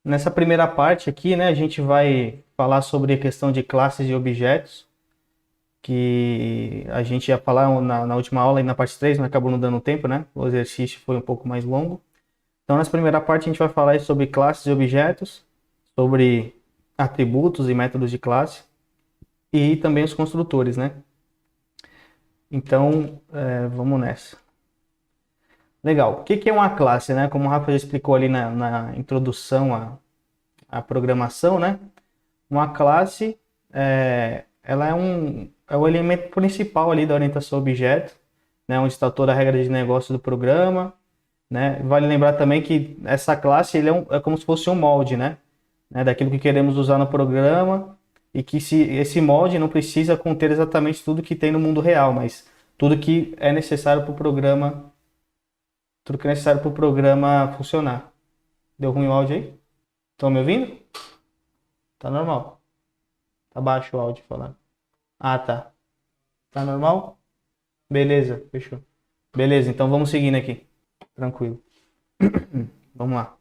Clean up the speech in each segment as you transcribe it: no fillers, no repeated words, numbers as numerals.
Nessa primeira parte aqui, né, a gente vai falar sobre a questão de classes e objetos, que a gente ia falar na última aula e na parte 3, mas acabou não dando tempo, né? O exercício foi um pouco mais longo. Então, nessa primeira parte, a gente vai falar sobre classes e objetos, sobre atributos e métodos de classe, e também os construtores, né? Então, vamos nessa. Legal. O que é uma classe, né? Como o Rafa já explicou ali na introdução à programação, né? Uma classe, ela é o elemento principal ali da orientação a objeto, né? Onde está toda a regra de negócio do programa, né? Vale lembrar também que essa classe ele é como se fosse um molde, né? Daquilo que queremos usar no programa e que esse molde não precisa conter exatamente tudo que tem no mundo real, mas tudo que é necessário para o programa, tudo que é necessário para o programa funcionar. Deu ruim o áudio aí? Estão me ouvindo? Tá normal. Tá baixo o áudio falando. Ah, tá. Tá normal? Beleza, fechou. Beleza, então vamos seguindo aqui. Tranquilo. Vamos lá.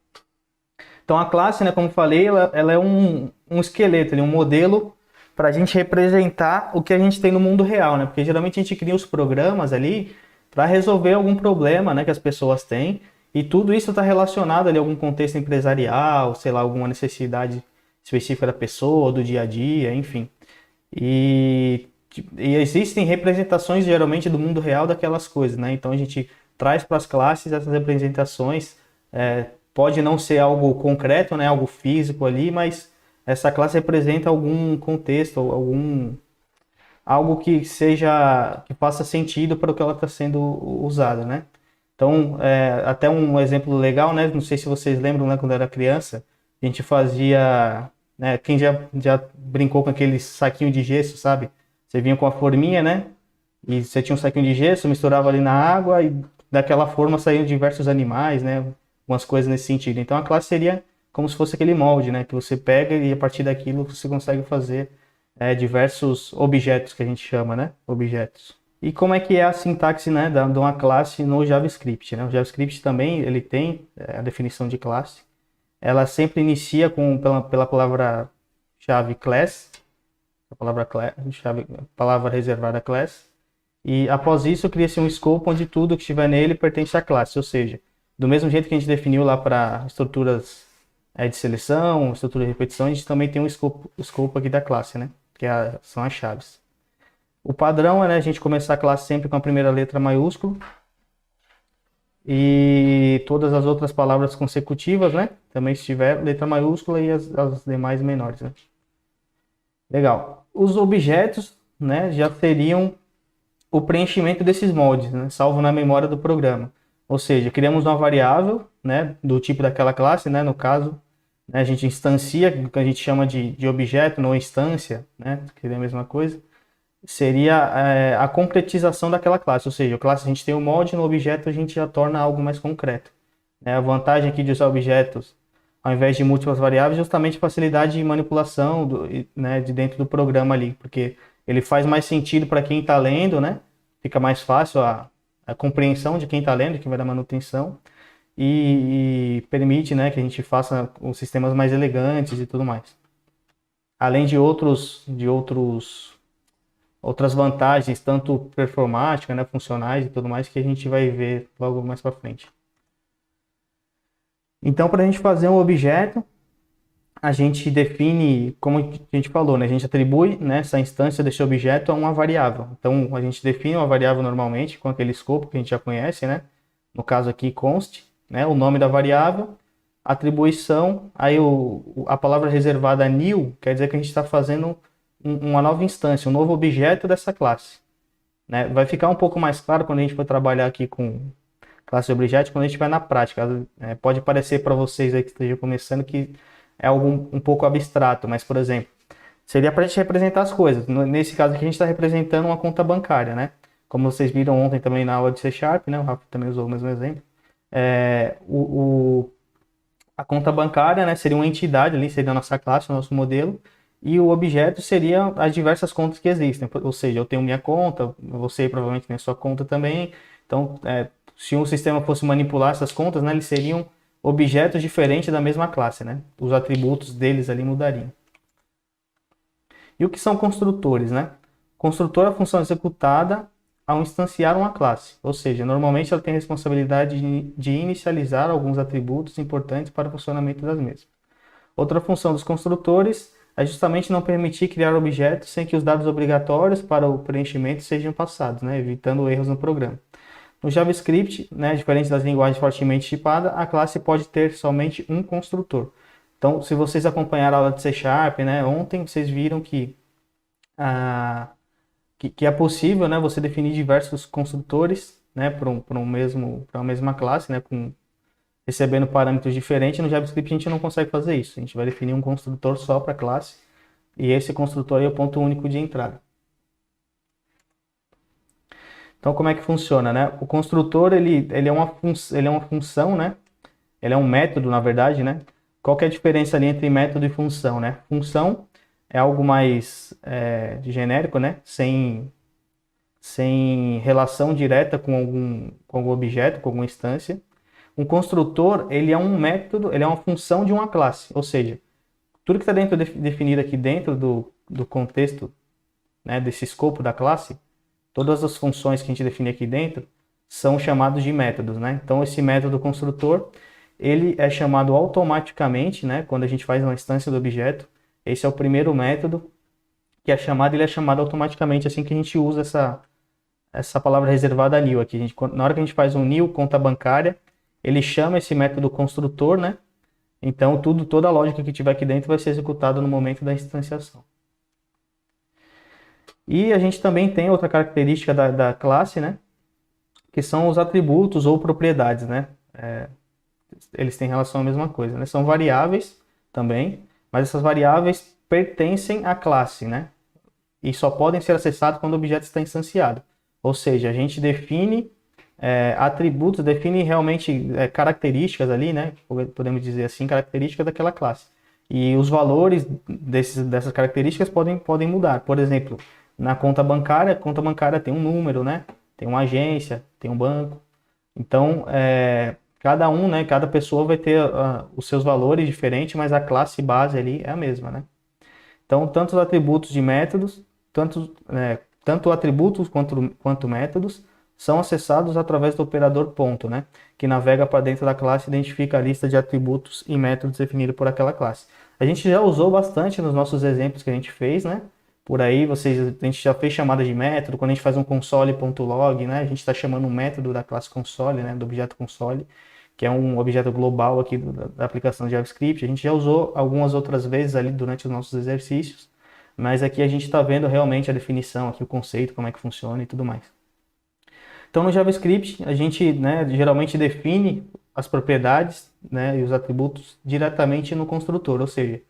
Então a classe, né, como falei, ela é um esqueleto, um modelo para a gente representar o que a gente tem no mundo real, né? Porque geralmente a gente cria os programas ali para resolver algum problema, né, que as pessoas têm, e tudo isso está relacionado ali a algum contexto empresarial, sei lá, alguma necessidade específica da pessoa, do dia a dia, enfim. E, e existem representações geralmente do mundo real daquelas coisas, né? Então a gente traz para as classes essas representações. Pode não ser algo concreto, né? Algo físico ali, mas essa classe representa algum contexto, algo que seja que faça sentido para o que ela está sendo usada, né? Então, até um exemplo legal, né? Não sei se vocês lembram, né? Quando era criança, a gente fazia, né? Quem já brincou com aquele saquinho de gesso, sabe? Você vinha com a forminha, né? E você tinha um saquinho de gesso, misturava ali na água e daquela forma saíam diversos animais, né? Umas coisas nesse sentido. Então, a classe seria como se fosse aquele molde, né? Que você pega e a partir daquilo você consegue fazer diversos objetos que a gente chama, né? Objetos. E como é que é a sintaxe, né, de uma classe no JavaScript, né? O JavaScript também ele tem a definição de classe. Ela sempre inicia pela palavra-chave class, a palavra chave, palavra reservada class. E após isso cria-se um escopo onde tudo que estiver nele pertence à classe, ou seja, do mesmo jeito que a gente definiu lá para estruturas de seleção, estrutura de repetição, a gente também tem um escopo aqui da classe, né? São as chaves. O padrão é, né, a gente começar a classe sempre com a primeira letra maiúscula e todas as outras palavras consecutivas, né? Também se tiver letra maiúscula e as demais menores, né? Legal. Os objetos, né, já seriam o preenchimento desses moldes, né, salvo na memória do programa. Ou seja, criamos uma variável, né, do tipo daquela classe, né, no caso, né, a gente instancia, o que a gente chama de objeto, não instância, né, que é a mesma coisa, seria a concretização daquela classe. Ou seja, a classe a gente tem o molde, no objeto a gente já torna algo mais concreto. A vantagem aqui de usar objetos ao invés de múltiplas variáveis, é justamente a facilidade de manipulação né, de dentro do programa ali, porque ele faz mais sentido para quem está lendo, né? Fica mais fácil a compreensão de quem está lendo, quem vai dar manutenção, e permite, né, que a gente faça os sistemas mais elegantes e tudo mais. Além de outras vantagens, tanto performática, né, funcionais e tudo mais, que a gente vai ver logo mais para frente. Então, para a gente fazer um objeto, a gente define, como a gente falou, né? A gente atribui, né, essa instância desse objeto a uma variável. Então, a gente define uma variável normalmente com aquele escopo que a gente já conhece, né? No caso aqui, const, né? O nome da variável, atribuição, aí a palavra reservada new quer dizer que a gente está fazendo uma nova instância, um novo objeto dessa classe, né? Vai ficar um pouco mais claro quando a gente for trabalhar aqui com classe de objeto, quando a gente vai na prática. Pode parecer para vocês aí que estejam começando que é algo um pouco abstrato, mas, por exemplo, seria para a gente representar as coisas. Nesse caso aqui, a gente está representando uma conta bancária, né? Como vocês viram ontem também na aula de C Sharp, né? O Rafa também usou o mesmo exemplo. A conta bancária, né, seria uma entidade ali, seria a nossa classe, o nosso modelo, e o objeto seria as diversas contas que existem. Ou seja, eu tenho minha conta, você provavelmente tem a sua conta também. Então, se um sistema fosse manipular essas contas, né, eles seriam objetos diferentes da mesma classe, né? Os atributos deles ali mudariam. E o que são construtores, né? Construtor é a função executada ao instanciar uma classe, ou seja, normalmente ela tem a responsabilidade de inicializar alguns atributos importantes para o funcionamento das mesmas. Outra função dos construtores é justamente não permitir criar objetos sem que os dados obrigatórios para o preenchimento sejam passados, né? Evitando erros no programa. No JavaScript, né, diferente das linguagens fortemente tipadas, a classe pode ter somente um construtor. Então, se vocês acompanharam a aula de C Sharp, né, ontem vocês viram que é possível, né, você definir diversos construtores, né, para uma mesma classe, né, recebendo parâmetros diferentes. No JavaScript a gente não consegue fazer isso. A gente vai definir um construtor só para a classe e esse construtor é o ponto único de entrada. Então, como é que funciona, né? O construtor, ele é uma função, né? Ele é um método, na verdade, né? Qual que é a diferença ali entre método e função, né? Função é algo mais genérico, né? Sem relação direta com algum objeto, com alguma instância. Um construtor, ele é um método, ele é uma função de uma classe. Ou seja, tudo que está definido aqui dentro do contexto, né, desse escopo da classe, todas as funções que a gente define aqui dentro são chamados de métodos, né? Então, esse método construtor, ele é chamado automaticamente, né? Quando a gente faz uma instância do objeto, esse é o primeiro método que é chamado, ele é chamado automaticamente assim que a gente usa essa palavra reservada new aqui. Na hora que a gente faz um new conta bancária, ele chama esse método construtor, né? Então, toda a lógica que tiver aqui dentro vai ser executada no momento da instanciação. E a gente também tem outra característica da classe, né? Que são os atributos ou propriedades, né? Eles têm relação à mesma coisa, né? São variáveis também, mas essas variáveis pertencem à classe, né? E só podem ser acessadas quando o objeto está instanciado. Ou seja, a gente define atributos, define realmente características ali, né? Podemos dizer assim, características daquela classe. E os valores dessas características podem mudar. Por exemplo, na conta bancária, a conta bancária tem um número, né? Tem uma agência, tem um banco. Então, cada um, né? Cada pessoa vai ter os seus valores diferentes, mas a classe base ali é a mesma, né? Então, tanto os atributos de métodos, tanto atributos quanto métodos, são acessados através do operador ponto, né? Que navega para dentro da classe e identifica a lista de atributos e métodos definidos por aquela classe. A gente já usou bastante nos nossos exemplos que a gente fez, né? Por aí, a gente já fez chamada de método, quando a gente faz um console.log, né? A gente está chamando um método da classe console, né? Do objeto console, que é um objeto global aqui da aplicação de JavaScript. A gente já usou algumas outras vezes ali durante os nossos exercícios, mas aqui a gente está vendo realmente a definição, aqui o conceito, como é que funciona e tudo mais. Então, no JavaScript, a gente, né, geralmente define as propriedades, né, e os atributos diretamente no construtor, ou seja,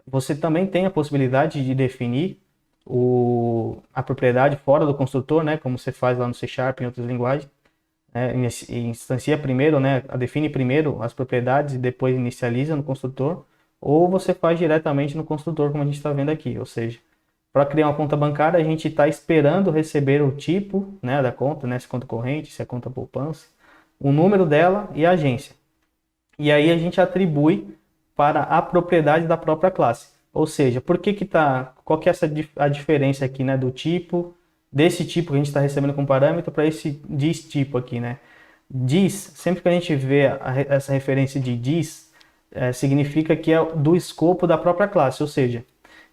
você também tem a possibilidade de definir a propriedade fora do construtor, né, como você faz lá no C Sharp e em outras linguagens. Instancia primeiro, né, define primeiro as propriedades e depois inicializa no construtor, ou você faz diretamente no construtor, como a gente está vendo aqui, ou seja, para criar uma conta bancária, a gente está esperando receber o tipo, né, da conta, né, se é conta corrente, se é conta poupança, o número dela e a agência. E aí a gente atribui para a propriedade da própria classe. Ou seja, qual que é a diferença aqui, né, do tipo, desse tipo que a gente está recebendo como parâmetro para esse diz tipo aqui, né? Diz, sempre que a gente vê essa referência de diz, significa que é do escopo da própria classe, ou seja,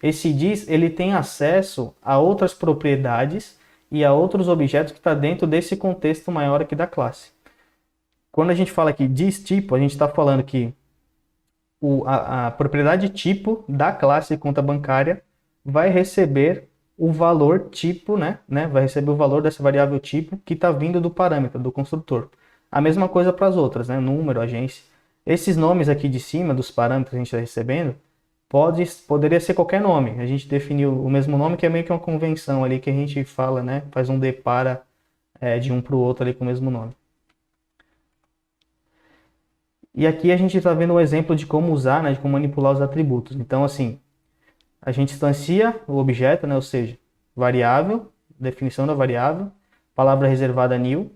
esse diz, ele tem acesso a outras propriedades e a outros objetos que está dentro desse contexto maior aqui da classe. Quando a gente fala aqui diz tipo, a gente está falando que a propriedade tipo da classe conta bancária vai receber o valor tipo, né? Vai receber o valor dessa variável tipo que está vindo do parâmetro, do construtor. A mesma coisa para as outras, né? Número, agência. Esses nomes aqui de cima dos parâmetros que a gente está recebendo, poderia ser qualquer nome. A gente definiu o mesmo nome, que é meio que uma convenção ali que a gente fala, né? Faz um depara de um para o outro ali com o mesmo nome. E aqui a gente está vendo um exemplo de como usar, né? De como manipular os atributos. Então, assim, a gente instancia o objeto, né? Ou seja, variável, definição da variável, palavra reservada new,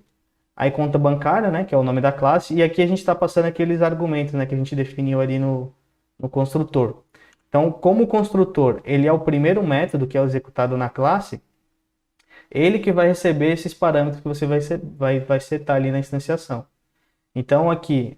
Aí conta bancária, né, que é o nome da classe, e aqui a gente está passando aqueles argumentos, né, que a gente definiu ali no construtor. Então, como o construtor ele é o primeiro método que é executado na classe, ele que vai receber esses parâmetros que você vai setar ali na instanciação. Então, aqui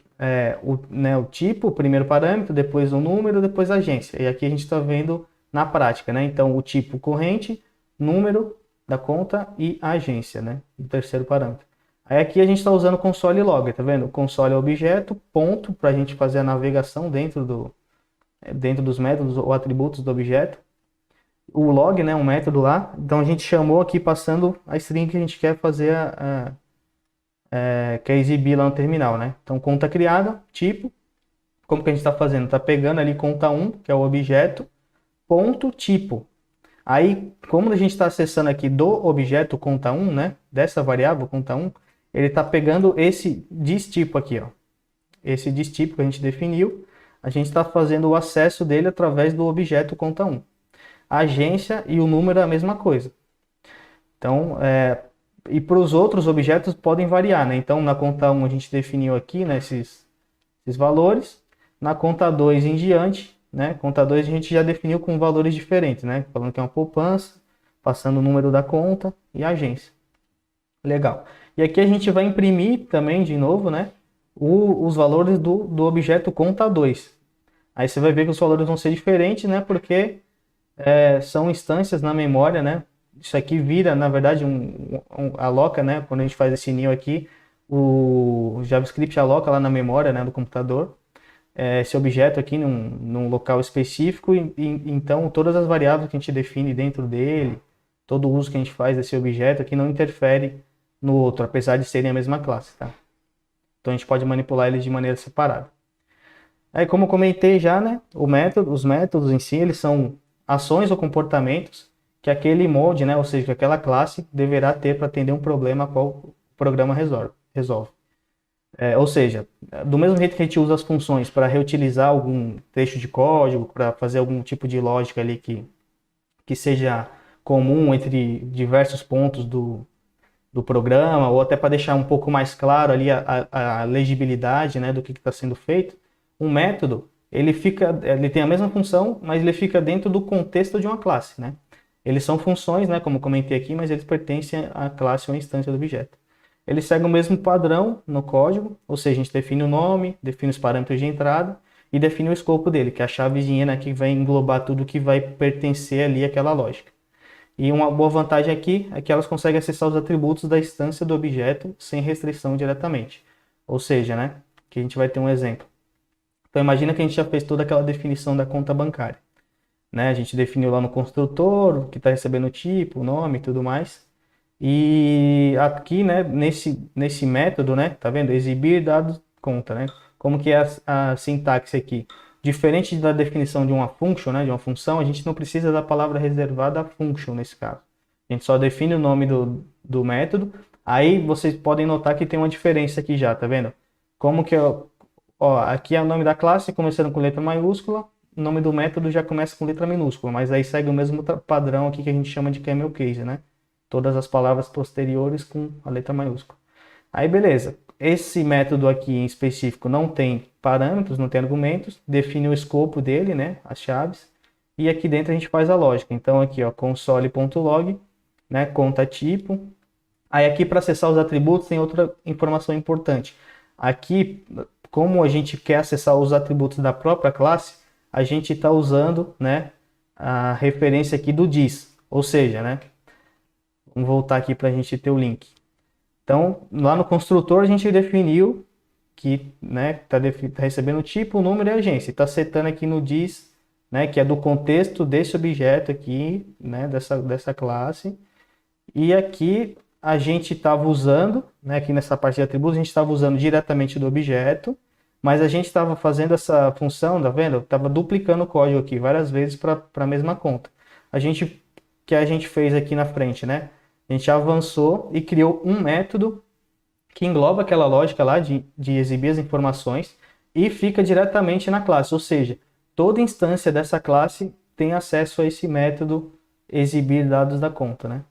o tipo, o primeiro parâmetro, depois o número, depois a agência. E aqui a gente está vendo na prática, né? Então, o tipo corrente, número da conta e a agência, né? O terceiro parâmetro. Aí aqui a gente está usando o console log, tá vendo? O console é objeto, ponto, para a gente fazer a navegação dentro dos métodos ou atributos do objeto. O log, né, um método lá. Então a gente chamou aqui passando a string que a gente quer fazer quer exibir lá no terminal, né? Então conta criada, tipo, como que a gente está fazendo? Está pegando ali conta 1, que é o objeto, ponto tipo. Aí, como a gente está acessando aqui do objeto conta 1, né? Dessa variável conta 1, ele está pegando esse distypo aqui, ó. Esse distypo que a gente definiu, a gente está fazendo o acesso dele através do objeto conta 1. A agência e o número é a mesma coisa. Então, e para os outros objetos podem variar, né? Então, na conta 1 a gente definiu aqui, né, esses valores. Na conta 2 em diante, né? Conta 2 a gente já definiu com valores diferentes, né? Falando que é uma poupança, passando o número da conta e a agência. Legal. E aqui a gente vai imprimir também, de novo, né? Os valores do objeto conta 2. Aí você vai ver que os valores vão ser diferentes, né? Porque são instâncias na memória, né? Isso aqui vira, na verdade, aloca, né? Quando a gente faz esse new aqui, o JavaScript aloca lá na memória, né, do computador, esse objeto aqui num local específico, então todas as variáveis que a gente define dentro dele, todo o uso que a gente faz desse objeto aqui não interfere no outro, apesar de serem a mesma classe, tá? Então a gente pode manipular eles de maneira separada. Aí, como eu comentei já, né, os métodos em si, eles são ações ou comportamentos que aquele molde, né, ou seja, que aquela classe deverá ter para atender um problema qual o programa resolve. Ou seja, do mesmo jeito que a gente usa as funções para reutilizar algum trecho de código, para fazer algum tipo de lógica ali que seja comum entre diversos pontos do programa, ou até para deixar um pouco mais claro ali a legibilidade, né, do que está sendo feito, um método, ele tem a mesma função, mas ele fica dentro do contexto de uma classe, né? Eles são funções, né, como comentei aqui, mas eles pertencem à classe ou à instância do objeto. Ele segue o mesmo padrão no código, ou seja, a gente define o nome, define os parâmetros de entrada e define o escopo dele, que é a chavezinha, né, que vai englobar tudo que vai pertencer ali àquela lógica. E uma boa vantagem aqui é que elas conseguem acessar os atributos da instância do objeto sem restrição diretamente. Ou seja, né, que a gente vai ter um exemplo. Então imagina que a gente já fez toda aquela definição da conta bancária, né? A gente definiu lá no construtor o que está recebendo o tipo, o nome e tudo mais. E aqui, né, nesse método, né, tá vendo? Exibir dados conta, né? Como que é a sintaxe aqui? Diferente da definição de uma function, né, de uma função, a gente não precisa da palavra reservada function nesse caso. A gente só define o nome do método. Aí vocês podem notar que tem uma diferença aqui já, tá vendo? Como que aqui é o nome da classe começando com letra maiúscula, o nome do método já começa com letra minúscula, mas aí segue o mesmo padrão aqui que a gente chama de camel case, né? Todas as palavras posteriores com a letra maiúscula. Aí beleza, esse método aqui em específico não tem parâmetros, não tem argumentos, define o escopo dele, né, as chaves, e aqui dentro a gente faz a lógica. Então aqui, ó, console.log, né, conta tipo. Aí aqui para acessar os atributos tem outra informação importante. Aqui, como a gente quer acessar os atributos da própria classe, a gente está usando, né, a referência aqui do dis, ou seja, né, vamos voltar aqui para a gente ter o link. Então, lá no construtor a gente definiu que, né, tá recebendo o tipo, o número e a agência. Está setando aqui no dis, né, que é do contexto desse objeto aqui, né, dessa classe. E aqui a gente estava usando, né, aqui nessa parte de atributos, a gente estava usando diretamente do objeto, mas a gente estava fazendo essa função, tá vendo? Estava duplicando o código aqui várias vezes para a mesma conta. Que a gente fez aqui na frente, né? A gente avançou e criou um método que engloba aquela lógica lá de exibir as informações e fica diretamente na classe. Ou seja, toda instância dessa classe tem acesso a esse método exibir dados da conta, né?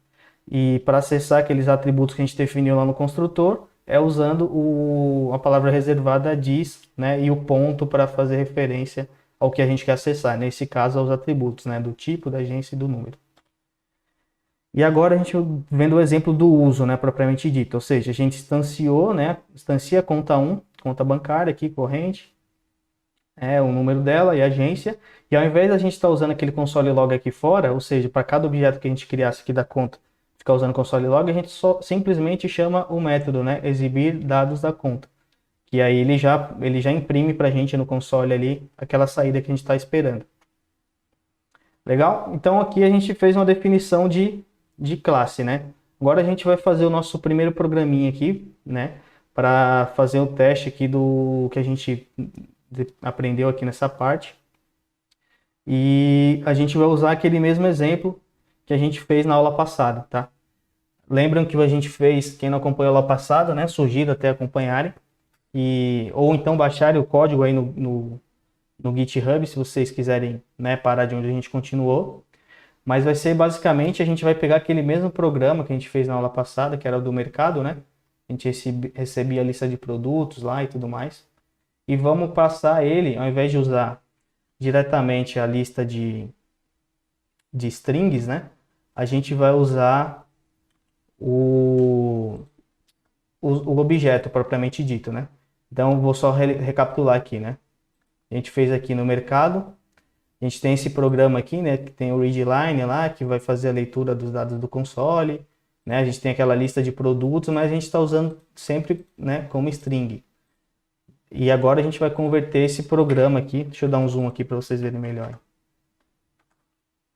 E para acessar aqueles atributos que a gente definiu lá no construtor, é usando a palavra reservada diz, né, e o ponto para fazer referência ao que a gente quer acessar. Nesse caso, aos atributos, né, do tipo, da agência e do número. E agora a gente vendo o exemplo do uso, né, propriamente dito. Ou seja, a gente instanciou, né, instancia conta 1, conta bancária aqui, corrente, o número dela e a agência. E ao invés da gente estar usando aquele console log aqui fora, ou seja, para cada objeto que a gente criasse aqui da conta, ficar usando console log, a gente só simplesmente chama o método, né, exibir dados da conta. Que aí ele já imprime para a gente no console ali aquela saída que a gente está esperando. Legal? Então aqui a gente fez uma definição de classe, né? Agora a gente vai fazer o nosso primeiro programinha aqui, né? Para fazer o teste aqui do que a gente aprendeu aqui nessa parte. E a gente vai usar aquele mesmo exemplo que a gente fez na aula passada, tá? Lembram que a gente fez, quem não acompanhou a aula passada, né? Sugiro até acompanharem. Ou então baixarem o código aí no GitHub, se vocês quiserem, né, parar de onde a gente continuou. Mas vai ser basicamente, a gente vai pegar aquele mesmo programa que a gente fez na aula passada, que era o do mercado, né? A gente recebia a lista de produtos lá e tudo mais. E vamos passar ele, ao invés de usar diretamente a lista de strings, né? A gente vai usar o objeto propriamente dito, né? Então, vou só recapitular aqui, né? A gente fez aqui no mercado, a gente tem esse programa aqui, né, que tem o readline lá, que vai fazer a leitura dos dados do console, né? A gente tem aquela lista de produtos, mas a gente está usando sempre, né, como string. E agora a gente vai converter esse programa aqui, deixa eu dar um zoom aqui para vocês verem melhor.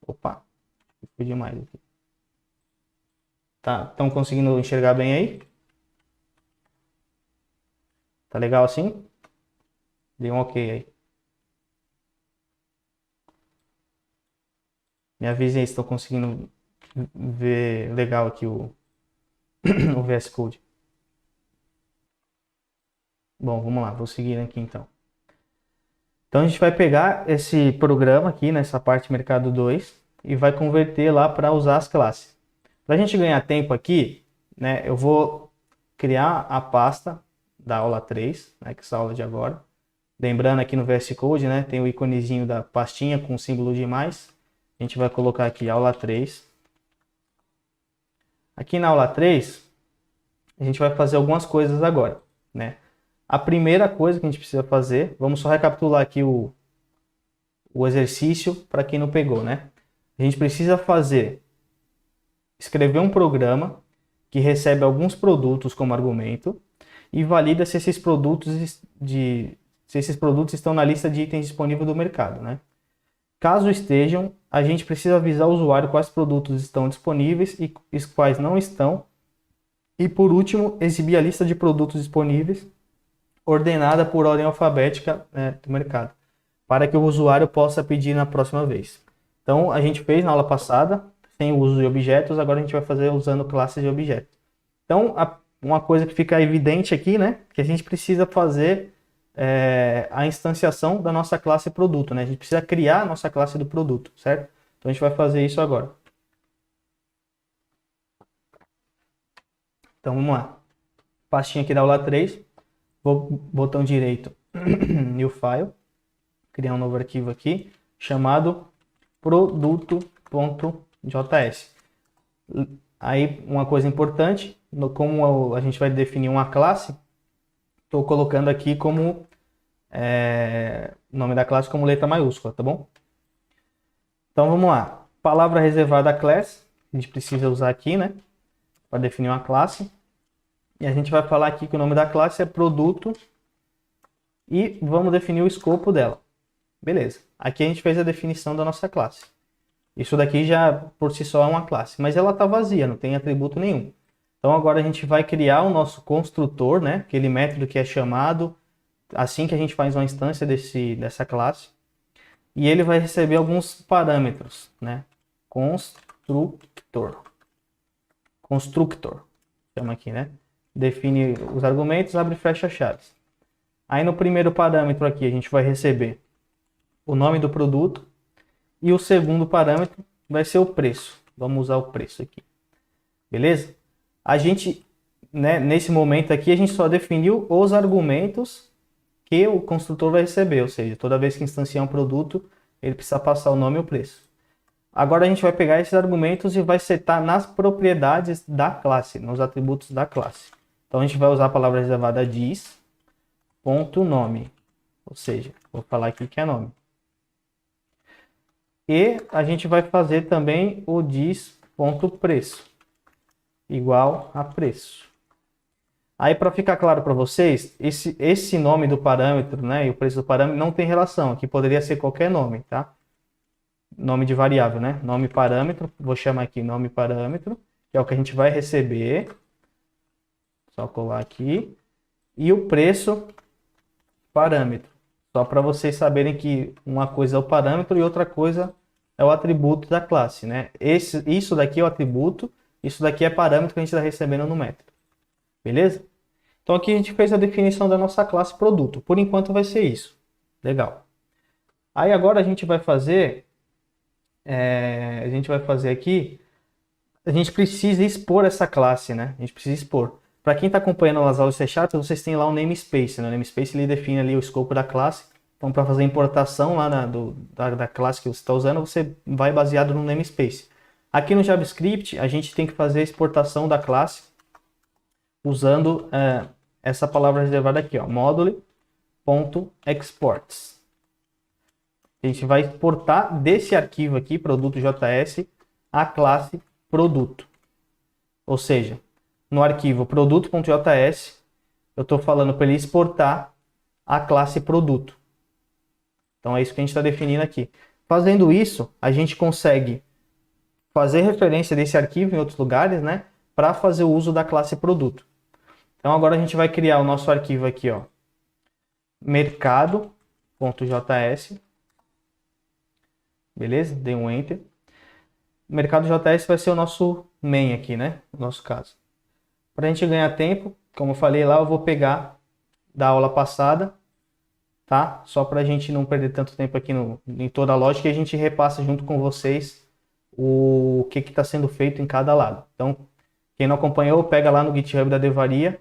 Opa, foi demais aqui. Tá, estão conseguindo enxergar bem aí? Tá legal assim? Dê um ok aí. Me avisem aí se estão conseguindo ver legal aqui o VS Code. Bom, vamos lá, vou seguir aqui então. Então a gente vai pegar esse programa aqui, nessa parte Mercado 2, e vai converter lá para usar as classes. Para a gente ganhar tempo aqui, né, eu vou criar a pasta da aula 3, né, que é essa aula de agora. Lembrando aqui no VS Code, né, tem o iconezinho da pastinha com o símbolo de mais. A gente vai colocar aqui aula 3. Aqui na aula 3, a gente vai fazer algumas coisas agora, né? A primeira coisa que a gente precisa fazer, vamos só recapitular aqui o exercício para quem não pegou, né? A gente precisa escrever um programa que recebe alguns produtos como argumento e valida se esses produtos estão na lista de itens disponíveis do mercado, né? Caso estejam, a gente precisa avisar o usuário quais produtos estão disponíveis e quais não estão. E por último, exibir a lista de produtos disponíveis ordenada por ordem alfabética, né, do mercado, para que o usuário possa pedir na próxima vez. Então, a gente fez na aula passada, sem o uso de objetos, agora a gente vai fazer usando classes de objetos. Então, uma coisa que fica evidente aqui, né, que a gente precisa fazer a instanciação da nossa classe produto, né? A gente precisa criar a nossa classe do produto, certo? Então a gente vai fazer isso agora. Então vamos lá. Pastinha aqui da aula 3. Vou botão direito New File. Criar um novo arquivo aqui chamado produto.js. Aí uma coisa importante, como a gente vai definir uma classe, estou colocando aqui como o nome da classe como letra maiúscula, tá bom? Então vamos lá. Palavra reservada a class, a gente precisa usar aqui, né? Para definir uma classe. E a gente vai falar aqui que o nome da classe é produto e vamos definir o escopo dela. Beleza. Aqui a gente fez a definição da nossa classe. Isso daqui já por si só é uma classe, mas ela está vazia, não tem atributo nenhum. Então agora a gente vai criar o nosso construtor, né? Aquele método que é chamado assim que a gente faz uma instância dessa classe. E ele vai receber alguns parâmetros, né? Constructor, chama aqui, né? Define os argumentos, abre e fecha chaves. Aí no primeiro parâmetro aqui a gente vai receber o nome do produto e o segundo parâmetro vai ser o preço. Vamos usar o preço aqui. Beleza? A gente né, nesse momento aqui, a gente só definiu os argumentos que o construtor vai receber, ou seja, toda vez que instanciar um produto, ele precisa passar o nome e o preço. Agora a gente vai pegar esses argumentos e vai setar nas propriedades da classe, nos atributos da classe. Então a gente vai usar a palavra reservada dis.nome, ou seja, vou falar aqui que é nome. E a gente vai fazer também o dis.preço, igual a preço. Aí, para ficar claro para vocês, esse nome do parâmetro, né, e o preço do parâmetro não tem relação. Aqui poderia ser qualquer nome, tá? Nome de variável, né? Nome parâmetro, vou chamar aqui nome parâmetro, que é o que a gente vai receber. Só colar aqui. E o preço parâmetro. Só para vocês saberem que uma coisa é o parâmetro e outra coisa é o atributo da classe, né? Isso daqui é o atributo, isso daqui é parâmetro que a gente está recebendo no método. Beleza? Então aqui a gente fez a definição da nossa classe produto. Por enquanto vai ser isso. Legal. Aí agora a gente vai fazer aqui, a gente precisa expor essa classe, né? A gente precisa expor. Para quem está acompanhando as aulas de C#, vocês têm lá o namespace, né? O namespace ele define ali o escopo da classe. Então, para fazer a importação lá da classe que você está usando, você vai baseado no namespace. Aqui no JavaScript, a gente tem que fazer a exportação da classe usando essa palavra reservada aqui, ó, module.exports. A gente vai exportar desse arquivo aqui, produto.js, a classe produto. Ou seja, no arquivo produto.js, eu estou falando para ele exportar a classe produto. Então é isso que a gente está definindo aqui. Fazendo isso, a gente consegue fazer referência desse arquivo em outros lugares, né, para fazer o uso da classe produto. Então agora a gente vai criar o nosso arquivo aqui, ó, mercado.js. Beleza? Dei um enter. Mercado.js vai ser o nosso main aqui, né? No nosso caso. Para a gente ganhar tempo, como eu falei lá, eu vou pegar da aula passada, tá? Só para a gente não perder tanto tempo aqui em toda a lógica e a gente repassa junto com vocês o que está sendo feito em cada lado. Então, quem não acompanhou, pega lá no GitHub da Devaria,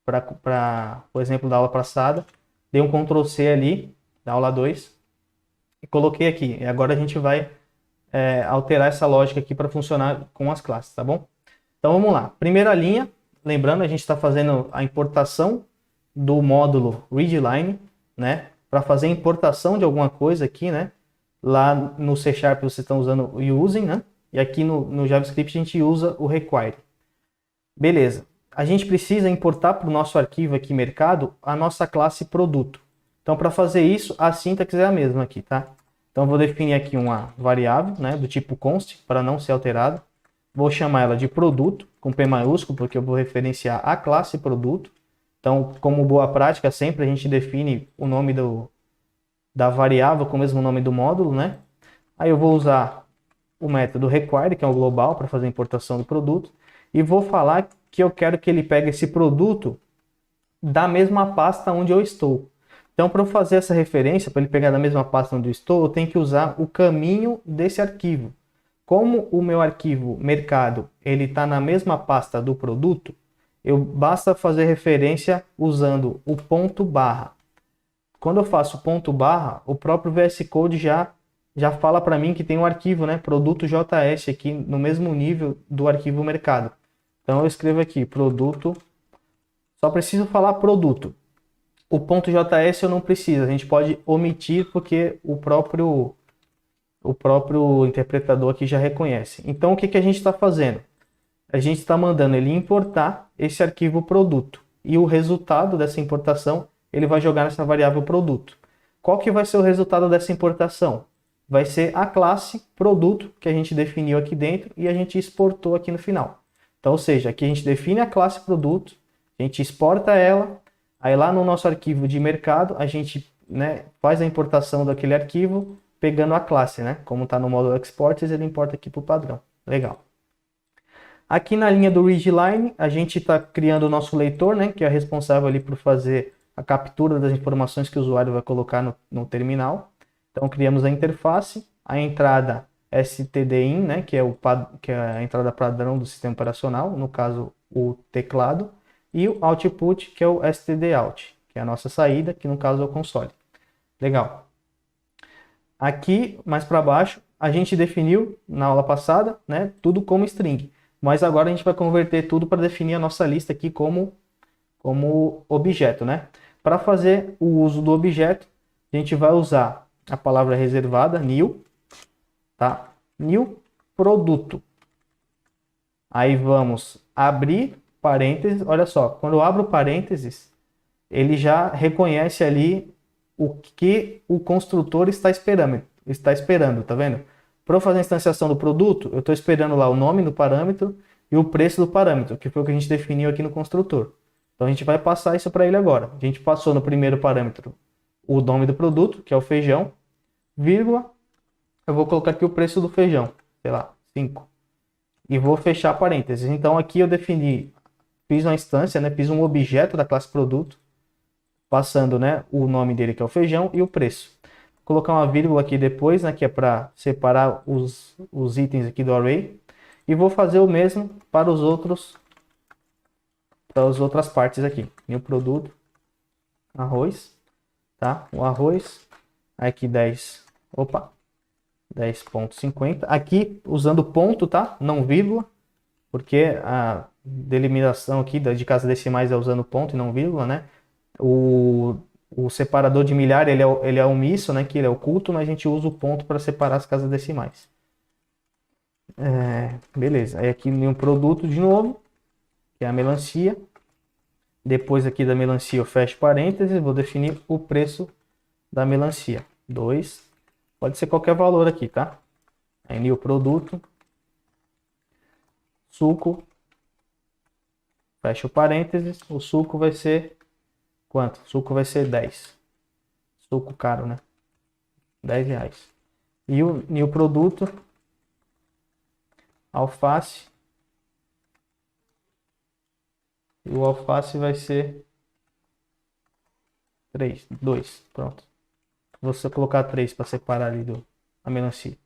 para o exemplo da aula passada, dei um Ctrl C ali, da aula 2, e coloquei aqui. E agora a gente vai alterar essa lógica aqui para funcionar com as classes, tá bom? Então vamos lá. Primeira linha, lembrando, a gente está fazendo a importação do módulo readline, né? Para fazer a importação de alguma coisa aqui, né? Lá no C# vocês estão usando o using, né? E aqui no JavaScript a gente usa o require. Beleza. A gente precisa importar para o nosso arquivo aqui, mercado, a nossa classe produto. Então, para fazer isso, a sintaxe é a mesma aqui, tá? Então, eu vou definir aqui uma variável, né, do tipo const, para não ser alterada. Vou chamar ela de produto, com P maiúsculo, porque eu vou referenciar a classe produto. Então, como boa prática, sempre a gente define o nome da variável com o mesmo nome do módulo, né? Aí eu vou usar o método require, que é o global, para fazer a importação do produto. E vou falar que eu quero que ele pegue esse produto da mesma pasta onde eu estou. Então, para eu fazer essa referência, para ele pegar da mesma pasta onde eu estou, eu tenho que usar o caminho desse arquivo. Como o meu arquivo mercado ele está na mesma pasta do produto, basta fazer referência usando o ponto barra. Quando eu faço ponto barra, o próprio VS Code já fala para mim que tem um arquivo, né, produto.js aqui no mesmo nível do arquivo mercado. Então eu escrevo aqui produto, só preciso falar produto. O .js eu não preciso, a gente pode omitir porque o próprio interpretador aqui já reconhece. Então o que a gente está fazendo? A gente está mandando ele importar esse arquivo produto e o resultado dessa importação ele vai jogar nessa variável produto. Qual que vai ser o resultado dessa importação? Vai ser a classe produto que a gente definiu aqui dentro e a gente exportou aqui no final. Então, ou seja, aqui a gente define a classe produto, a gente exporta ela, aí lá no nosso arquivo de mercado a gente, né, faz a importação daquele arquivo pegando a classe, né? Como está no módulo exports, ele importa aqui para o padrão. Legal. Aqui na linha do readline, a gente está criando o nosso leitor, né, que é responsável ali por fazer a captura das informações que o usuário vai colocar no terminal. Então, criamos a interface, a entrada stdin, né, que é a entrada padrão do sistema operacional, no caso, o teclado, e o output, que é o stdout, que é a nossa saída, que no caso é o console. Legal. Aqui, mais para baixo, a gente definiu na aula passada, né, tudo como string. Mas agora a gente vai converter tudo para definir a nossa lista aqui como objeto, né? Para fazer o uso do objeto, a gente vai usar a palavra reservada, new, tá? New produto. Aí vamos abrir parênteses. Olha só, quando eu abro parênteses, ele já reconhece ali o que o construtor está esperando, tá vendo? Para eu fazer a instanciação do produto, eu estou esperando lá o nome do parâmetro e o preço do parâmetro, que foi o que a gente definiu aqui no construtor. Então a gente vai passar isso para ele agora. A gente passou no primeiro parâmetro o nome do produto, que é o feijão, vírgula, eu vou colocar aqui o preço do feijão, sei lá, 5. E vou fechar parênteses. Então aqui eu defini, fiz uma instância, né, fiz um objeto da classe produto, passando, né, o nome dele, que é o feijão, e o preço. Vou colocar uma vírgula aqui depois, né, que é para separar os itens aqui do array. E vou fazer o mesmo para os outros, para as outras partes aqui. Meu produto, arroz, tá? O arroz, aqui 10.50. Aqui usando ponto, tá? Não vírgula, porque a delimitação aqui de casas decimais é usando ponto e não vírgula, né? O separador de milhar, ele é omisso, né? Que ele é oculto, mas a gente usa o ponto para separar as casas decimais. Beleza. Aí aqui em um produto de novo, que é a melancia. Depois aqui da melancia eu fecho parênteses, vou definir o preço da melancia. 2. Pode ser qualquer valor aqui, tá? Aí new produto. Suco. Fecho parênteses. O suco vai ser quanto? O suco vai ser 10. Suco caro, né? R$10. E o new produto. Alface. E o alface vai ser 2. Pronto. Vou só colocar 3 para separar ali a melancia.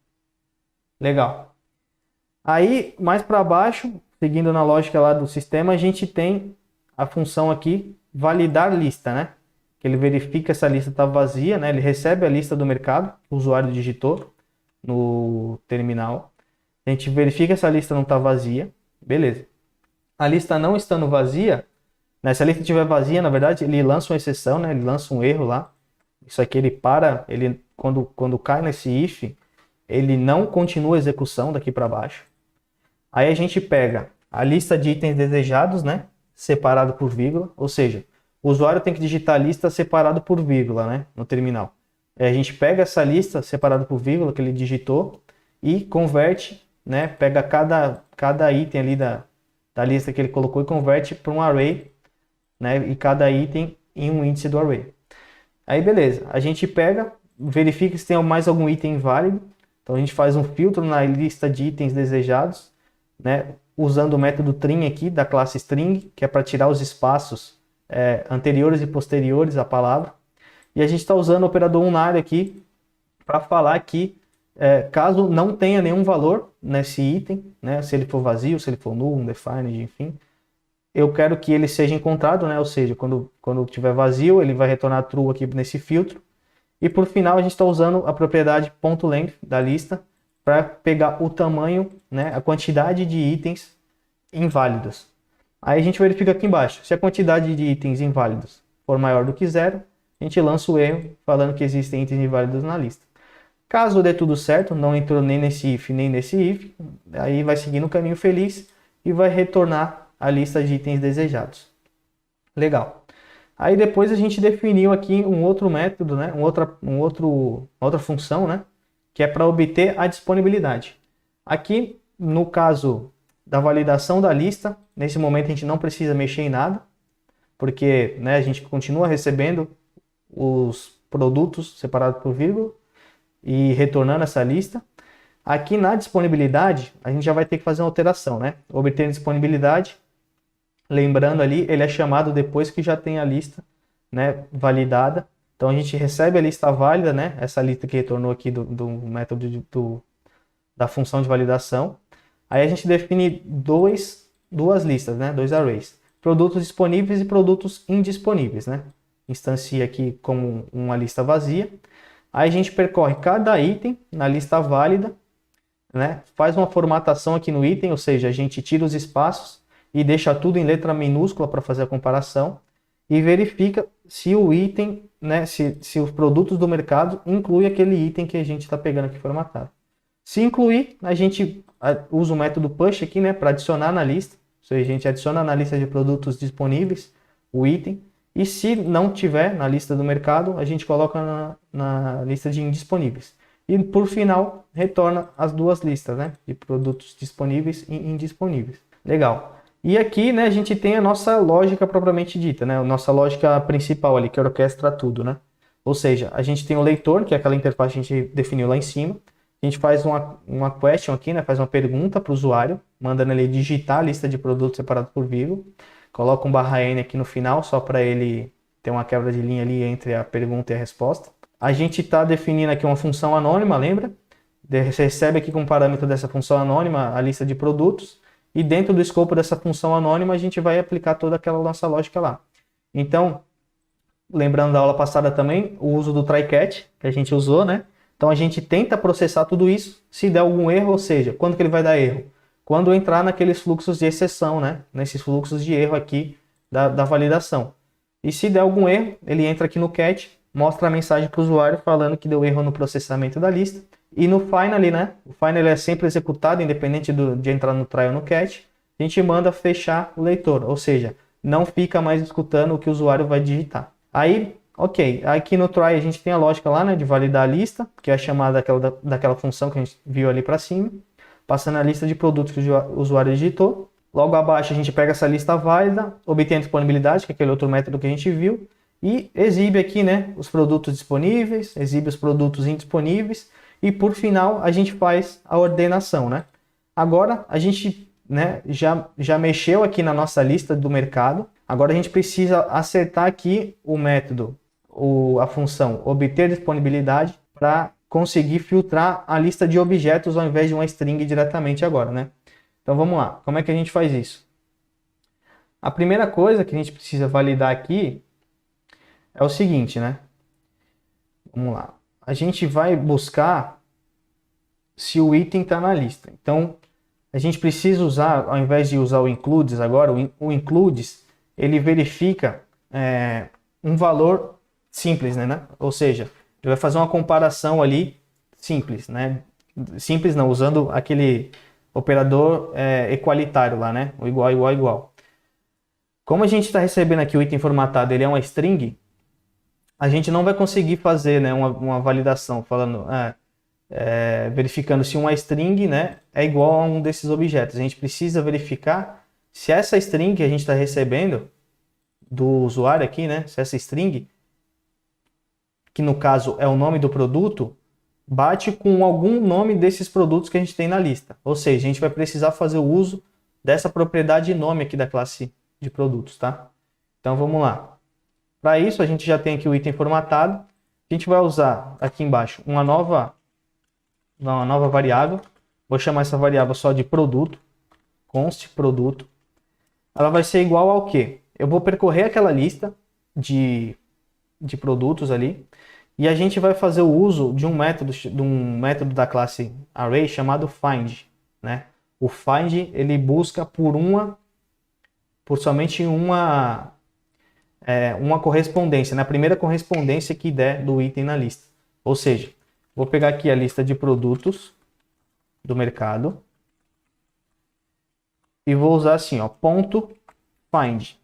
Legal. Aí, mais para baixo, seguindo na lógica lá do sistema, a gente tem a função aqui, validar lista, né? Que ele verifica se a lista está vazia, né? Ele recebe a lista do mercado, o usuário digitou no terminal. A gente verifica se a lista não está vazia. Beleza. A lista não estando vazia, né? Se a lista estiver vazia, na verdade, ele lança uma exceção, né? Ele lança um erro lá. Isso aqui ele para, ele quando cai nesse if, ele não continua a execução daqui para baixo. Aí a gente pega a lista de itens desejados, né? Separado por vírgula, ou seja, o usuário tem que digitar a lista separado por vírgula, né? No terminal. Aí a gente pega essa lista separada por vírgula que ele digitou e converte, né? Pega cada item ali da lista que ele colocou e converte para um array, né? E cada item em um índice do array. Aí beleza, a gente pega, verifica se tem mais algum item válido. Então a gente faz um filtro na lista de itens desejados, né? Usando o método trim aqui da classe string, que é para tirar os espaços anteriores e posteriores à palavra. E a gente está usando o operador unário aqui para falar que caso não tenha nenhum valor nesse item, né? Se ele for vazio, se ele for null, undefined, enfim, eu quero que ele seja encontrado, né? Ou seja, quando tiver vazio, ele vai retornar true aqui nesse filtro. E por final, a gente está usando a propriedade .length da lista para pegar o tamanho, né? A quantidade de itens inválidos. Aí a gente verifica aqui embaixo. Se a quantidade de itens inválidos for maior do que 0, a gente lança o erro falando que existem itens inválidos na lista. Caso dê tudo certo, não entrou nem nesse if nem nesse if, aí vai seguindo o caminho feliz e vai retornar a lista de itens desejados. Legal. Aí depois a gente definiu aqui um outro método, né? Uma outra função, né? Que é para obter a disponibilidade. Aqui, no caso da validação da lista, nesse momento a gente não precisa mexer em nada, porque, né, a gente continua recebendo os produtos separados por vírgula e retornando essa lista. Aqui na disponibilidade, a gente já vai ter que fazer uma alteração, né? Obter disponibilidade, lembrando ali, ele é chamado depois que já tem a lista, né, validada. Então a gente recebe a lista válida, né? Essa lista que retornou aqui do método da função de validação. Aí a gente define dois duas listas, né? Dois arrays. Produtos disponíveis e produtos indisponíveis, né? Instancia aqui como uma lista vazia. Aí a gente percorre cada item na lista válida, né? Faz uma formatação aqui no item, ou seja, a gente tira os espaços e deixa tudo em letra minúscula para fazer a comparação e verifica se o item, né, se os produtos do mercado incluem aquele item que a gente está pegando aqui formatado. Se incluir, a gente usa o método push aqui, né, para adicionar na lista. Ou seja, a gente adiciona na lista de produtos disponíveis o item. E se não tiver na lista do mercado, a gente coloca na lista de indisponíveis. E por final, retorna as duas listas, né, de produtos disponíveis e indisponíveis. Legal. E aqui, né, a gente tem a nossa lógica propriamente dita, né, a nossa lógica principal ali, que orquestra tudo, né. Ou seja, a gente tem o leitor, que é aquela interface que a gente definiu lá em cima. A gente faz uma question aqui, né, faz uma pergunta para o usuário, mandando ele digitar a lista de produtos separado por vírgula. Coloca um /n aqui no final, só para ele ter uma quebra de linha ali entre a pergunta e a resposta. A gente está definindo aqui uma função anônima, lembra? Você recebe aqui como parâmetro dessa função anônima a lista de produtos. E dentro do escopo dessa função anônima, a gente vai aplicar toda aquela nossa lógica lá. Então, lembrando da aula passada também, o uso do try-catch, que a gente usou, né? Então, a gente tenta processar tudo isso. Se der algum erro, ou seja, quando que ele vai dar erro? Quando entrar naqueles fluxos de exceção, né? Nesses fluxos de erro aqui da validação. E se der algum erro, ele entra aqui no catch, mostra a mensagem para o usuário falando que deu erro no processamento da lista. E no finally, né? O finally é sempre executado, independente de entrar no try ou no catch. A gente manda fechar o leitor, ou seja, não fica mais escutando o que o usuário vai digitar. Aí, ok, aqui no try a gente tem a lógica lá, né, de validar a lista, que é a chamada daquela função que a gente viu ali para cima, passando a lista de produtos que o usuário digitou. Logo abaixo a gente pega essa lista válida, obtém a disponibilidade, que é aquele outro método que a gente viu, e exibe aqui, né, os produtos disponíveis, exibe os produtos indisponíveis, e por final a gente faz a ordenação, né? Agora a gente, né, já mexeu aqui na nossa lista do mercado, agora a gente precisa acertar aqui o método, a função obter disponibilidade, para conseguir filtrar a lista de objetos ao invés de uma string diretamente agora, né? Então vamos lá, como é que a gente faz isso? A primeira coisa que a gente precisa validar aqui é o seguinte, né? Vamos lá. A gente vai buscar se o item está na lista. Então, a gente precisa usar, ao invés de usar o includes agora, o includes, ele verifica um valor simples, né? Ou seja, ele vai fazer uma comparação ali simples, né? Simples não, usando aquele operador equalitário lá, né? O igual, igual, igual. Como a gente está recebendo aqui o item formatado, ele é uma string, a gente não vai conseguir fazer, né, uma validação falando, verificando se uma string, né, é igual a um desses objetos. A gente precisa verificar se essa string que a gente está recebendo do usuário aqui, né, se essa string, que no caso é o nome do produto, bate com algum nome desses produtos que a gente tem na lista. Ou seja, a gente vai precisar fazer o uso dessa propriedade nome aqui da classe de produtos, tá? Então vamos lá. Para isso, a gente já tem aqui o item formatado. A gente vai usar aqui embaixo uma nova variável. Vou chamar essa variável só de produto. Const produto. Ela vai ser igual ao quê? Eu vou percorrer aquela lista de produtos ali. E a gente vai fazer o uso de um método da classe array chamado find, né? O find, ele busca por somente uma correspondência, na primeira correspondência que der do item na lista. Ou seja, vou pegar aqui a lista de produtos do mercado e vou usar assim, ó, ponto find.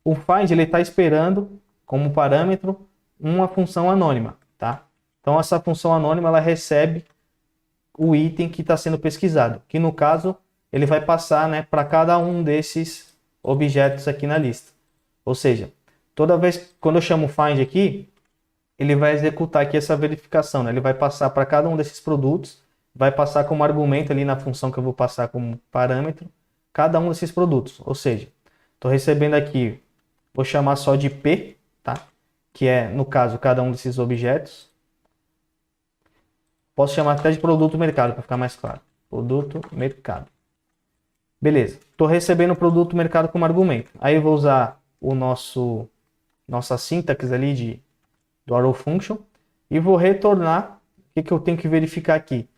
O find, ele está esperando como parâmetro uma função anônima, tá? Então essa função anônima, ela recebe o item que está sendo pesquisado, que no caso ele vai passar, né, para cada um desses objetos aqui na lista. Ou seja, toda vez quando eu chamo find aqui, ele vai executar aqui essa verificação, né? Ele vai passar para cada um desses produtos, vai passar como argumento ali na função que eu vou passar como parâmetro, cada um desses produtos. Ou seja, estou recebendo aqui, vou chamar só de P, tá? Que é, no caso, cada um desses objetos. Posso chamar até de produto mercado, para ficar mais claro. Produto mercado. Beleza, estou recebendo o produto mercado como argumento. Aí eu vou usar nossa sintaxe ali do arrow function e vou retornar. O que eu tenho que verificar aqui?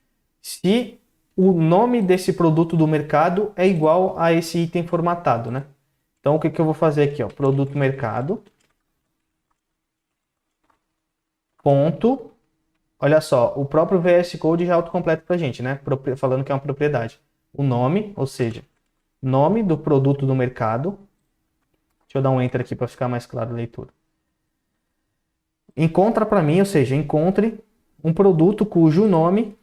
Se o nome desse produto do mercado é igual a esse item formatado, né? Então, o que eu vou fazer aqui? Ó, produto mercado, ponto. Olha só, o próprio VS Code já autocompleta para a gente, né? Falando que é uma propriedade. O nome, ou seja, nome do produto do mercado. Deixa eu dar um enter aqui para ficar mais claro a leitura. Encontra para mim, ou seja, encontre um produto cujo nome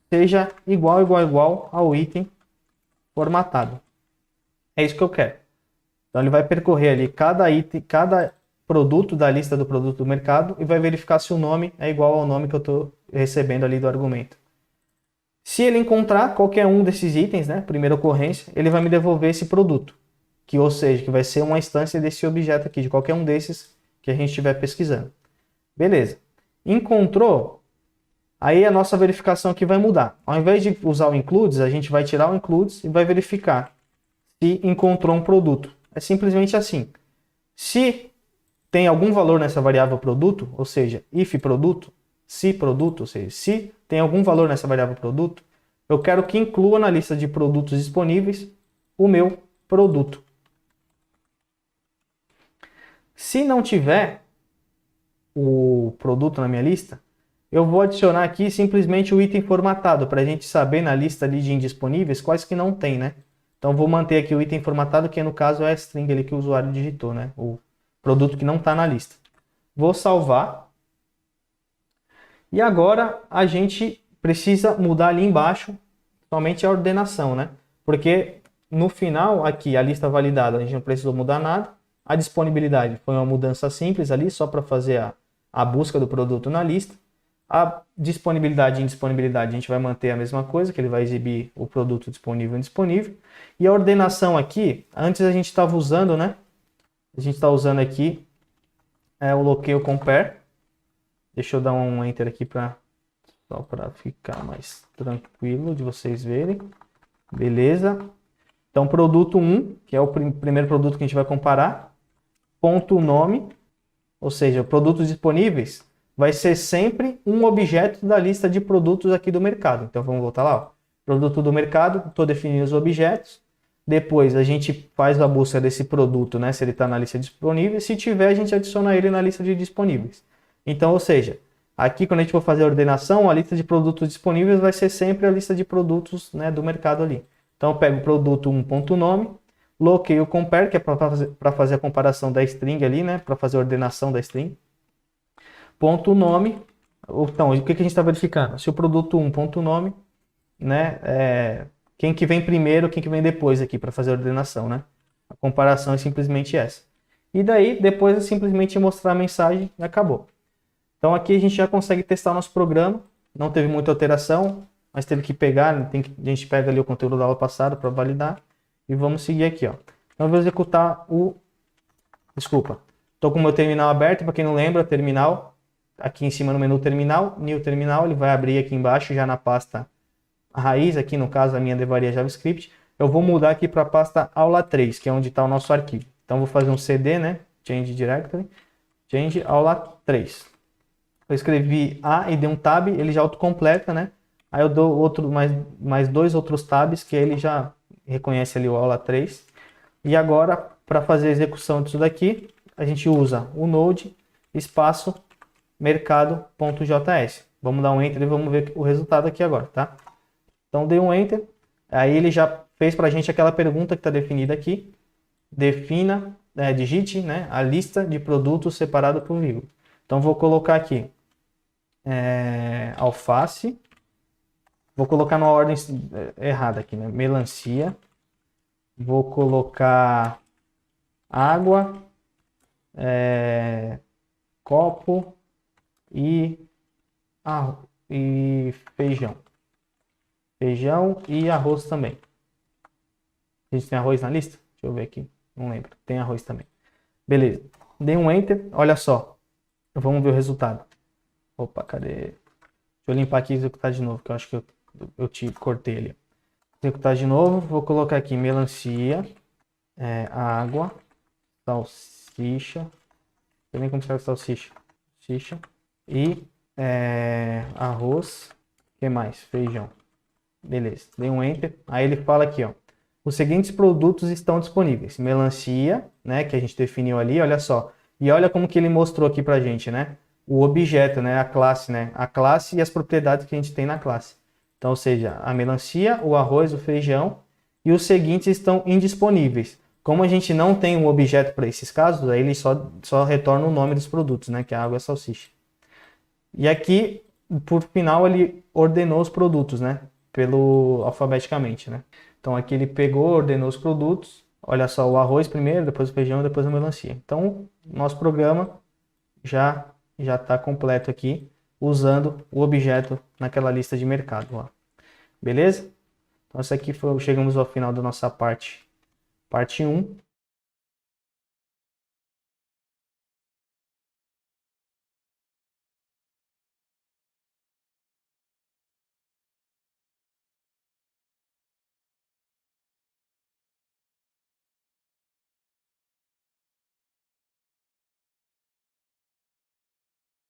seja igual ao item formatado. É isso que eu quero. Então ele vai percorrer ali cada item, cada produto da lista do produto do mercado e vai verificar se o nome é igual ao nome que eu estou recebendo ali do argumento. Se ele encontrar qualquer um desses itens, né, primeira ocorrência, ele vai me devolver esse produto, ou seja, que vai ser uma instância desse objeto aqui, de qualquer um desses que a gente estiver pesquisando. Beleza. Encontrou, aí a nossa verificação aqui vai mudar. Ao invés de usar o includes, a gente vai tirar o includes e vai verificar se encontrou um produto. É simplesmente assim. Se tem algum valor nessa variável produto, ou seja, if produto, se produto, ou seja, se tem algum valor nessa variável produto, eu quero que inclua na lista de produtos disponíveis o meu produto. Se não tiver o produto na minha lista, eu vou adicionar aqui simplesmente o item formatado, para a gente saber na lista ali de indisponíveis quais que não tem, né? Então vou manter aqui o item formatado, que no caso é a string ali que o usuário digitou, né? O produto que não está na lista. Vou salvar. E agora a gente precisa mudar ali embaixo somente a ordenação, né? Porque no final aqui, a lista validada, a gente não precisou mudar nada. A disponibilidade foi uma mudança simples ali, só para fazer a busca do produto na lista. A disponibilidade e indisponibilidade a gente vai manter a mesma coisa, que ele vai exibir o produto disponível e indisponível. E a ordenação aqui, antes a gente estava usando, né? A gente está usando aqui o locale compare. Deixa eu dar um enter aqui só para ficar mais tranquilo de vocês verem. Beleza. Então, produto 1, que é o primeiro produto que a gente vai comparar, ponto nome, ou seja, produtos disponíveis, vai ser sempre um objeto da lista de produtos aqui do mercado. Então, vamos voltar lá. Ó. Produto do mercado, estou definindo os objetos. Depois, a gente faz a busca desse produto, né, se ele está na lista disponível. Se tiver, a gente adiciona ele na lista de disponíveis. Então, ou seja, aqui quando a gente for fazer a ordenação, a lista de produtos disponíveis vai ser sempre a lista de produtos, né, do mercado ali. Então, eu pego o produto 1.nome, locale compare, que é para fazer a comparação da string ali, né, para fazer a ordenação da string. Ponto nome, então, o que a gente está verificando? Se o produto 1.nome, né, quem que vem primeiro, quem que vem depois aqui para fazer a ordenação, né? A comparação é simplesmente essa. E daí, depois é simplesmente mostrar a mensagem e acabou. Então aqui a gente já consegue testar o nosso programa, não teve muita alteração, mas teve que pegar, a gente pega ali o conteúdo da aula passada para validar e vamos seguir aqui, ó. Então eu vou executar desculpa, estou com o meu terminal aberto, para quem não lembra, terminal, aqui em cima no menu terminal, new terminal, ele vai abrir aqui embaixo já na pasta raiz, aqui no caso a minha devaria JavaScript, eu vou mudar aqui para a pasta aula 3, que é onde está o nosso arquivo. Então vou fazer um cd, né, change directory, change aula 3. Eu escrevi A e dei um tab, ele já autocompleta, né? Aí eu dou mais dois outros tabs, que ele já reconhece ali o aula 3. E agora, para fazer a execução disso daqui, a gente usa o node espaço mercado.js. Vamos dar um enter e vamos ver o resultado aqui agora, tá? Então dei um enter, aí ele já fez para a gente aquela pergunta que está definida aqui. Digite, né, a lista de produtos separado por vírgula. Então vou colocar aqui alface, vou colocar numa ordem errada aqui, né? Melancia, vou colocar água, copo e feijão. Feijão e arroz também. A gente tem arroz na lista? Deixa eu ver aqui, não lembro. Tem arroz também. Beleza, dei um enter, olha só. Vamos ver o resultado. Opa, cadê? Deixa eu limpar aqui e executar de novo, que eu acho que eu cortei ali. executar de novo, vou colocar aqui melancia, água, salsicha, não sei nem como escreve salsicha, salsicha, e arroz, o que mais? Feijão. Beleza, dei um enter. Aí ele fala aqui, ó, os seguintes produtos estão disponíveis. Melancia, né, que a gente definiu ali, olha só. E olha como que ele mostrou aqui pra gente, né? O objeto, né, a classe, né? A classe e as propriedades que a gente tem na classe. Então, ou seja, a melancia, o arroz, o feijão e os seguintes estão indisponíveis. Como a gente não tem um objeto para esses casos, aí ele só retorna o nome dos produtos, né, que é a água e a salsicha. E aqui, por final, ele ordenou os produtos, né? Alfabeticamente, né? Então aqui ele pegou, ordenou os produtos. Olha só, o arroz primeiro, depois o feijão, depois a melancia. Então, nosso programa já está completo aqui, usando o objeto naquela lista de mercado lá. Beleza? Então, chegamos ao final da nossa parte 1.